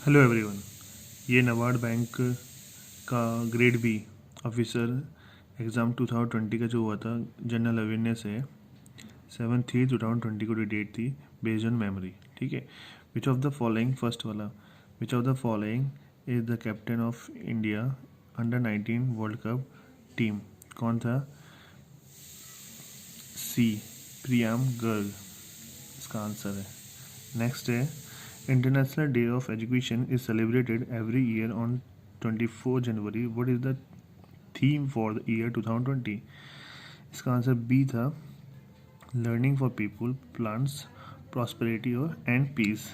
Hello everyone. ये NABARD bank का grade B officer exam 2020 का जो हुआ था, जनरल अवेयरनेस है। 7/3/2020 को डेट थी, बेस्ड ऑन मेमोरी। ठीक है। Which of the following, first वाला, which of the following is the captain of India under 19 world cup team? कौन था? सी, प्रियम गर्ग इसका आंसर है। नेक्स्ट है, international day of education is celebrated every year on 24 January. What is the theme for the year 2020? इसका answer B था, learning for people, plants, prosperity और and peace.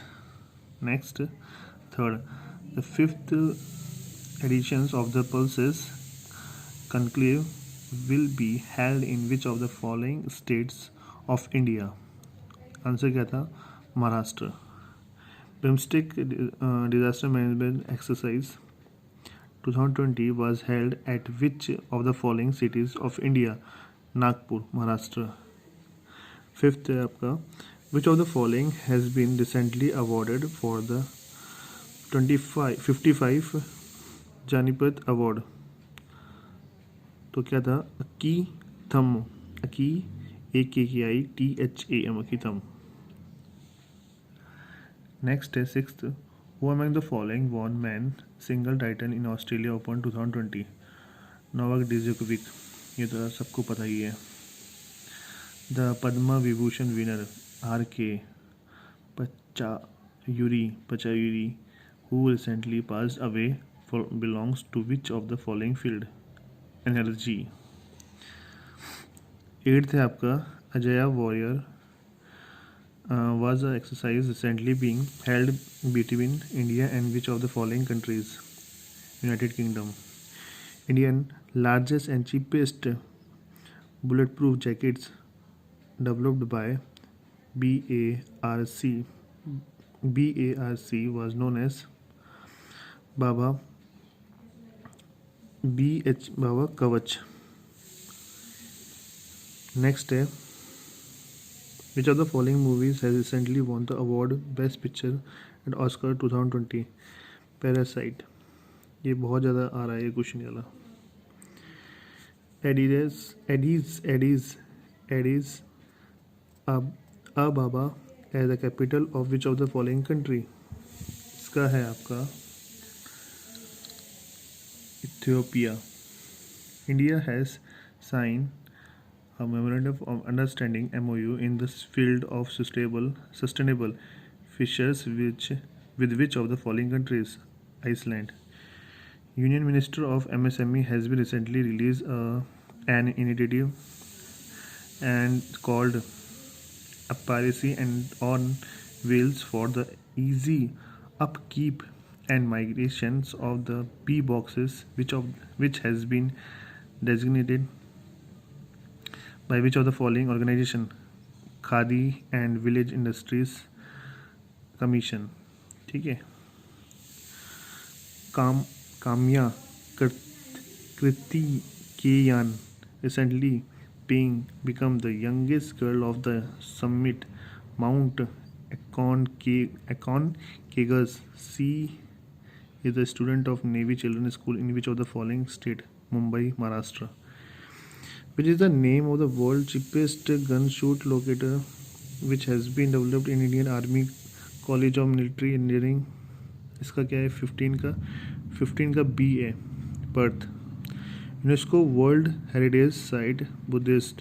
Next, third, the fifth editions of the Pulses conclave will be held in which of the following states of India? Answer क्या था? Maharashtra. Brimstick disaster management exercise 2020 was held at which of the following cities of India? Nagpur, Maharashtra. Fifth है आपका, which of the following has been recently awarded for the 55 Jnanpith award? तो क्या था? अकी थम, अकी AKKITHAM, अकी थम। Next है sixth, who among the following won men single title in Australia open 2020? Novak Djokovic, ये तो सबको पता ही है। The Padma Vibhushan winner RK Pachauri who recently passed away belongs to which of the following field? Energy. Eighth है आपका, Ajaya warrior was an exercise recently being held between India and which of the following countries? United Kingdom. Indian largest and cheapest bulletproof jackets developed by BARC. BARC was known as Bhabha Bhabha Kavach. Next है, which of the following movies has recently won the award best picture at Oscar 2020? Parasite. ये बहुत ज़्यादा आ रहा है ये question वाला। Addis Ababa as the capital of which of the following country? इसका है आपका Ethiopia. India has signed a memorandum of understanding MOU in the field of sustainable fisheries with which of the following countries? Iceland. Union Minister of MSME has been recently released an initiative and called Piracy and on Wheels for the easy upkeep and migrations of the P boxes, which has been designated by which of the following organization? Khadi and village industries commission. ठीक है। Kamya कृतिकेयान recently become the youngest girl of the summit Mount Aconcagua. She is a student of Navy Children's School in which of the following state? Mumbai, Maharashtra. Which is the name of the world's cheapest gun shoot locator which has been developed in Indian Army College of Military Engineering? इसका क्या है? 15 का B है, Perth. UNESCO world heritage site Buddhist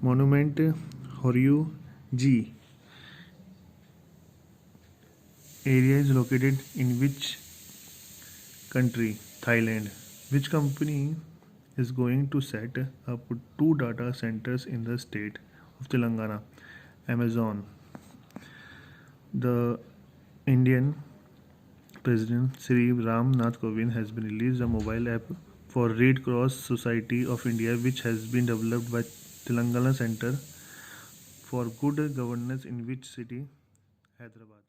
monument Horyu ji area is located in which country? Thailand. Which company is going to set up 2 data centers in the state of Telangana? Amazon. The Indian President Sri Ram Nath Kovind has been released a mobile app for Red Cross Society of India which has been developed by Telangana Center for Good Governance in which city? Hyderabad.